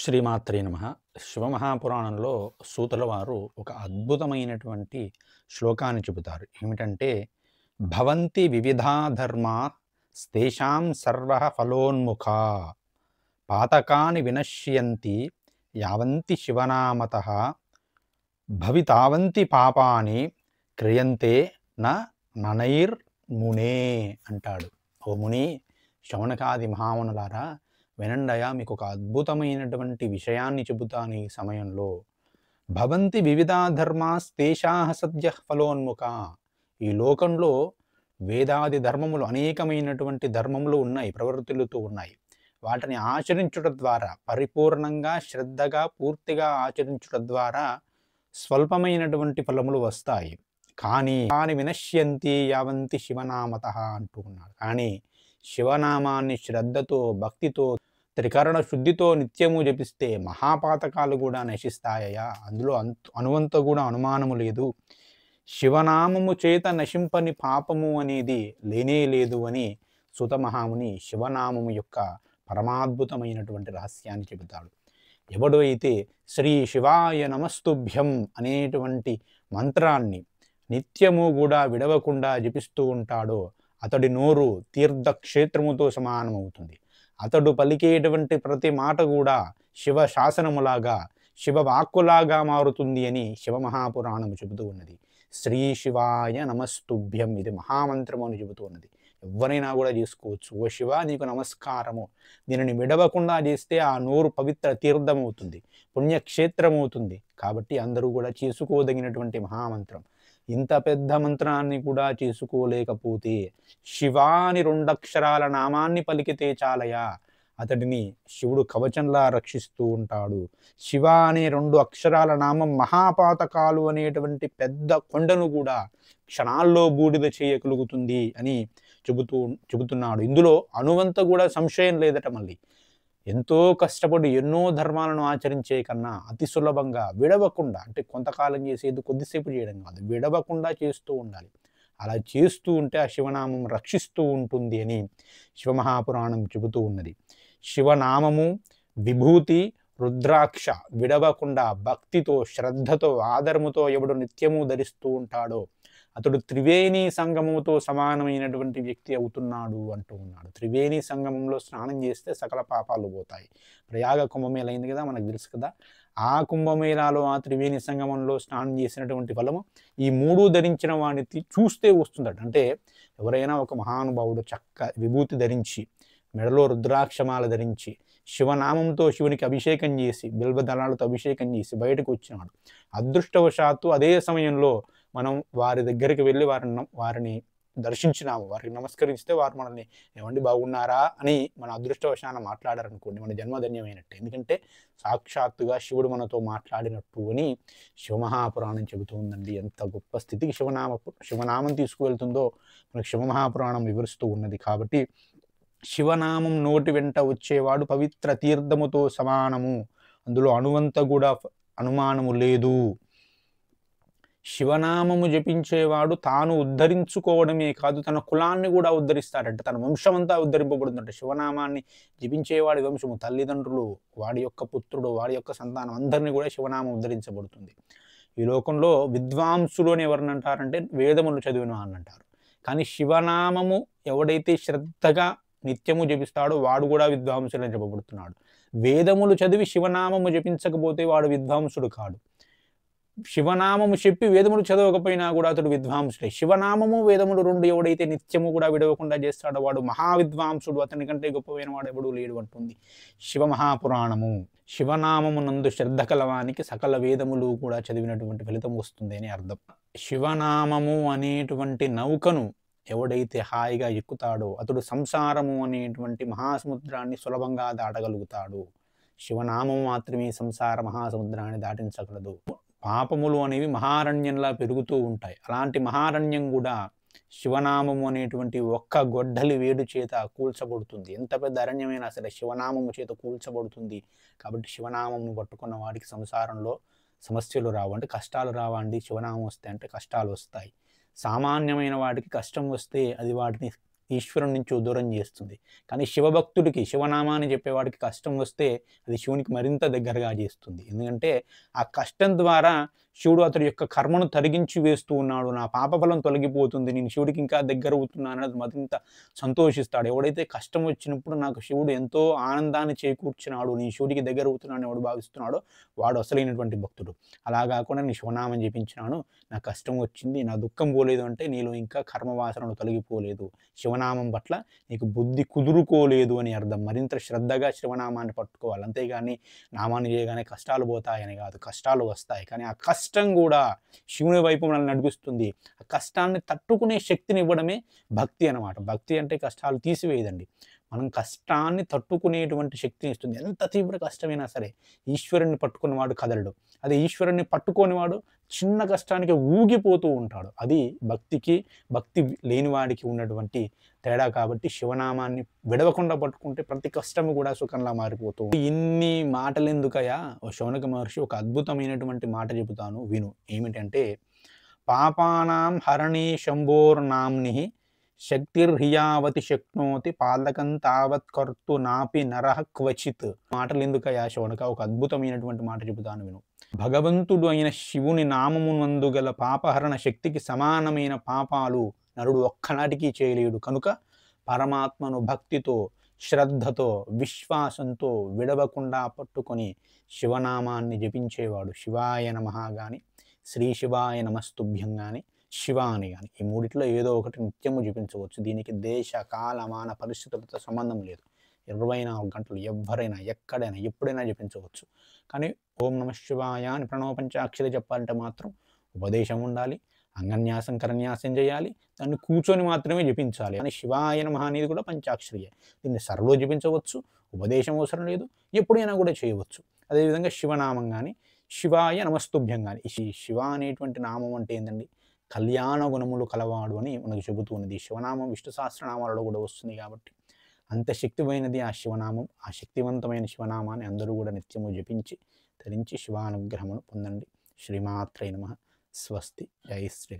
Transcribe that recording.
శ్రీమాత్రే నమః. శివమహాపురాణంలో సూతుల వారు ఒక అద్భుతమైనటువంటి శ్లోకాన్ని చెబుతారు. ఏమిటంటే, భవంతి వివిధా ధర్మా తేషాం సర్వః ఫలోన్ముఖా పాతకాని వినశ్యంతి యావంతి శివనామతః భవితావంతి పాపాని క్రియంతే ననైర్మునే అంటాడు. ఓ ముని, శౌనకాది మహామునులారా, వినండయా, మీకు ఒక అద్భుతమైనటువంటి విషయాన్ని చెబుతాను ఈ సమయంలో. భవంతి వివిధా ధర్మాస్తేషాః సద్యః ఫలోన్ముఖా. ఈ లోకంలో వేదాది ధర్మములు, అనేకమైనటువంటి ధర్మములు ఉన్నాయి, ప్రవృత్తులుతూ ఉన్నాయి. వాటిని ఆచరించుట ద్వారా, పరిపూర్ణంగా శ్రద్ధగా పూర్తిగా ఆచరించుట ద్వారా స్వల్పమైనటువంటి ఫలములు వస్తాయి. కానీ వినశ్యంతి యావంతి శివనామతః అంటూ ఉన్నాడు. కానీ శివనామాన్ని శ్రద్ధతో, భక్తితో, త్రికరణ శుద్ధితో నిత్యము జపిస్తే మహాపాతకాలు కూడా నశిస్తాయా. అందులో అనువంత కూడా అనుమానము లేదు. శివనామము చేత నశింపని పాపము అనేది లేనే లేదు అని సూత మహాముని శివనామము యొక్క పరమాద్భుతమైనటువంటి రహస్యాన్ని చెబుతాడు. ఎవడు అయితే శ్రీ శివాయ నమస్తుభ్యం అనేటువంటి మంత్రాన్ని నిత్యము కూడా విడవకుండా జపిస్తూ ఉంటాడో అతడి నోరు తీర్థక్షేత్రముతో సమానమవుతుంది. అతడు పలికేటువంటి ప్రతి మాట కూడా శివ శాసనములాగా, శివవాక్కులాగా మారుతుంది అని శివమహాపురాణము చెబుతూ ఉన్నది. శ్రీ శివాయ నమస్తుభ్యం, ఇది మహామంత్రము అని చెబుతూ ఉన్నది. ఎవరైనా కూడా చేసుకోవచ్చు. ఓ శివ, నీకు నమస్కారము. దీనిని విడవకుండా చేస్తే ఆ నోరు పవిత్ర తీర్థమవుతుంది, పుణ్యక్షేత్రమవుతుంది. కాబట్టి అందరూ కూడా చేసుకోదగినటువంటి మహామంత్రం. ఇంత పెద్ద మంత్రాన్ని కూడా చేసుకోలేకపోతే శివాని 2 అక్షరాల నామాన్ని పలికితే చాలయా, అతడిని శివుడు కవచంలా రక్షిస్తూ ఉంటాడు. శివ అనే 2 అక్షరాల నామం మహాపాతకాలు అనేటువంటి పెద్ద కొండను కూడా క్షణాల్లో బూడిద చేయగలుగుతుంది అని చెబుతున్నాడు. ఇందులో అనువంత కూడా సంశయం లేదట. మళ్ళీ ఎంతో కష్టపడి ఎన్నో ధర్మాలను ఆచరించే కన్నా అతి సులభంగా విడవకుండా, అంటే కొంతకాలం చేసేది కొద్దిసేపు చేయడం కాదు, విడవకుండా చేస్తూ ఉండాలి. అలా చేస్తూ ఉంటే ఆ శివనామం రక్షిస్తూ ఉంటుంది అని శివమహాపురాణం చెబుతూ ఉన్నది. శివనామము, విభూతి, రుద్రాక్ష విడవకుండా భక్తితో, శ్రద్ధతో, ఆదరముతో ఎవడు నిత్యము ధరిస్తూ ఉంటాడో అతడు త్రివేణి సంగమముతో సమానమైనటువంటి వ్యక్తి అవుతున్నాడు అంటూ ఉన్నాడు. త్రివేణి సంగమంలో స్నానం చేస్తే సకల పాపాలు పోతాయి. ప్రయాగ కుంభమేళ అయింది కదా, మనకు తెలుసు కదా. ఆ కుంభమేళాలో, ఆ త్రివేణి సంగమంలో స్నానం చేసినటువంటి ఫలము ఈ 3 ధరించిన వాడిని చూస్తే వస్తుందట. అంటే ఎవరైనా ఒక మహానుభావుడు చక్క విభూతి ధరించి, మెడలో రుద్రాక్షమాల ధరించి, శివనామంతో శివునికి అభిషేకం చేసి, బిల్వదళాలతో అభిషేకం చేసి బయటకు వచ్చినాడు. అదృష్టవశాత్తు అదే సమయంలో మనం వారి దగ్గరికి వెళ్ళి వారిని దర్శించినాము, వారికి నమస్కరిస్తే వారు మనల్ని ఏమండి బాగున్నారా అని మన అదృష్టవశాన మాట్లాడారనుకోండి, మన జన్మధన్యమైనట్టు. ఎందుకంటే సాక్షాత్తుగా శివుడు మనతో మాట్లాడినట్టు అని శివమహాపురాణం చెబుతూ ఉందండి. ఎంత గొప్ప స్థితికి శివనామం తీసుకువెళ్తుందో మనకు శివమహాపురాణం వివరిస్తూ ఉన్నది. కాబట్టి శివనామం నోటి వెంట వచ్చేవాడు పవిత్ర తీర్థముతో సమానము, అందులో అనువంత కూడా అనుమానము లేదు. శివనామము జపించేవాడు తాను ఉద్ధరించుకోవడమే కాదు, తన కులాన్ని కూడా ఉద్ధరిస్తాడంట, తన వంశమంతా ఉద్ధరింపబడుతుందంట. శివనామాన్ని జపించేవాడి వంశము, తల్లిదండ్రులు, వాడి యొక్క పుత్రుడు, వాడి యొక్క సంతానం అందరినీ కూడా శివనామం ఉద్ధరించబడుతుంది. ఈ లోకంలో విద్వాంసులు అని ఎవరిని అంటారంటే వేదములు చదివిన అని అంటారు. కానీ శివనామము ఎవడైతే శ్రద్ధగా నిత్యము జపిస్తాడో వాడు కూడా విద్వాంసుడు అని చెప్పబడుతున్నాడు. వేదములు చదివి శివనామము జపించకపోతే వాడు విద్వాంసుడు కాడు. శివనామము చెప్పి వేదములు చదవకపోయినా కూడా అతడు విద్వాంసుడే. శివనామము, వేదములు 2 ఎవడైతే నిత్యము కూడా విడవకుండా చేస్తాడో వాడు మహావిద్వాంసుడు, అతని కంటే గొప్పమైన వాడు ఎవడూ లేడు అంటుంది శివమహాపురాణము. శివనామము నందు శ్రద్ధ కలవానికి సకల వేదములు కూడా చదివినటువంటి ఫలితం వస్తుంది అని అర్థం. శివనామము అనేటువంటి నౌకను ఎవడైతే హాయిగా ఎక్కుతాడో అతడు సంసారము అనేటువంటి మహాసముద్రాన్ని సులభంగా దాటగలుగుతాడు. శివనామము మాత్రమే సంసార మహాసముద్రాన్ని దాటించగలదు. పాపములు అనేవి మహారణ్యంలా పెరుగుతూ ఉంటాయి. అలాంటి మహారణ్యం కూడా శివనామము అనేటువంటి ఒక్క గొడ్డలి వేడు చేత కూల్చబడుతుంది. ఎంత పెద్ద అరణ్యమైనా సరే శివనామము చేత కూల్చబడుతుంది. కాబట్టి శివనామమును పట్టుకున్న వాడికి సంసారంలో సమస్యలు రావు, అంటే కష్టాలు రావండి. శివనామం వస్తే అంటే కష్టాలు వస్తాయి. సామాన్యమైన వాటికి కష్టం వస్తే అది వాటిని ఈశ్వరుని నుంచి దూరం చేస్తుంది. కానీ శివభక్తుడికి, శివనామాన్ని చెప్పేవాడికి కష్టం వస్తే అది శివునికి మరింత దగ్గరగా చేస్తుంది. ఎందుకంటే ఆ కష్టం ద్వారా శివుడు అతడి యొక్క కర్మను తరిగించి వేస్తూ ఉన్నాడు. నా పాపఫలం తొలగిపోతుంది. నేను శివుడికి ఇంకా దగ్గర అవుతున్నానన్నది మరింత సంతోషిస్తాడు. ఎవడైతే కష్టం వచ్చినప్పుడు నాకు శివుడు ఎంతో ఆనందాన్ని చేకూర్చినాడు, నేను శివుడికి దగ్గర అవుతున్నాను ఎవడు భావిస్తున్నాడో వాడు అసలైనటువంటి భక్తుడు. అలా కాకుండా నేను శివనామం జపించినాను, నా కష్టం వచ్చింది, నా దుఃఖం పోలేదు అంటే నీలో ఇంకా కర్మవాసనలు తొలగిపోలేదు. శివనామం పట్ల నీకు బుద్ధి కుదురుకోలేదు అని అర్థం. మరింత శ్రద్ధగా శివనామాన్ని పట్టుకోవాలి. అంతేగాని నామాన్ని చేయగానే కష్టాలు పోతాయని కాదు. కష్టాలు వస్తాయి. కానీ ఆ కష్టం కూడా శివుని వైపు మనల్ని నడిపిస్తుంది. ఆ కష్టాన్ని తట్టుకునే శక్తిని ఇవ్వడమే భక్తి అన్నమాట. భక్తి అంటే కష్టాలు తీసివేయదండి. మనం కష్టాన్ని తట్టుకునేటువంటి శక్తిని ఇస్తుంది. ఎంత తీవ్ర కష్టమైనా సరే ఈశ్వరుణ్ణి పట్టుకున్నవాడు కదలడు. అదే ఈశ్వరుణ్ణి పట్టుకోనివాడు చిన్న కష్టానికి ఊగిపోతూ ఉంటాడు. అది భక్తికి, భక్తి లేనివాడికి ఉన్నటువంటి తేడా. కాబట్టి శివనామాన్ని విడవకుండా పట్టుకుంటే ప్రతి కష్టము కూడా సుఖంలా మారిపోతూ ఉంటుంది. ఇన్ని మాటలు ఎందుకయ్యా, శౌనక మహర్షి ఒక అద్భుతమైనటువంటి మాట చెబుతాను విను. ఏమిటంటే, పాపానాం హరణే శంభోర్నామ్ని శక్తిర్హియావతి శక్నోతి పాలకం తావత్ కర్తు నాపి నరః క్వచిత్. మాటలు ఎందుకయ్యా శౌనక, ఒక అద్భుతమైనటువంటి మాట చెబుతాను విను. భగవంతుడు అయిన శివుని నామమునందు గల పాపహరణ శక్తికి సమానమైన పాపాలు నరుడు ఒక్కనాటికి చేయలేడు. కనుక పరమాత్మను భక్తితో, శ్రద్ధతో, విశ్వాసంతో విడవకుండా పట్టుకొని శివనామాన్ని జపించేవాడు శివాయ నమః గాని, శ్రీ శివాయ నమస్తుభ్యం గాని, శివ అని గాని ఈ మూడిట్లో ఏదో ఒకటి నిత్యము జపించవచ్చు. దీనికి దేశ, కాల, మాన పరిస్థితులతో సంబంధం లేదు. 24 గంటలు ఎవరైనా, ఎక్కడైనా, ఎప్పుడైనా జపించవచ్చు. కానీ ఓం నమః శివాయ అని ప్రణవ పంచాక్షరి చెప్పాలంటే మాత్రం ఉపదేశం ఉండాలి, అంగన్యాసం కరన్యాసం చేయాలి, దాన్ని కూర్చొని మాత్రమే జపించాలి. అని శివాయ నమః అనేది కూడా పంచాక్షరియే. దీన్ని సర్వలో జపించవచ్చు, ఉపదేశం అవసరం లేదు, ఎప్పుడైనా కూడా చేయవచ్చు. అదేవిధంగా శివనామం కానీ, శివాయ నమస్తుభ్యం కానీ. ఈ శివ అనేటువంటి నామం అంటే ఏంటండి, కళ్యాణ గుణములు కలవాడు అని మనకు చెబుతూ ఉన్నది. శివనామం విష్ణు సహస్రనామాలలో కూడా వస్తుంది. కాబట్టి అంత శక్తిమైనది ఆ శివనామం. ఆ శక్తివంతమైన శివనామాన్ని అందరూ కూడా నిత్యము జపించి ధరించి శివానుగ్రహమును పొందండి. శ్రీమాత్రే నమః. స్వస్తి. జై శ్రీరామ్.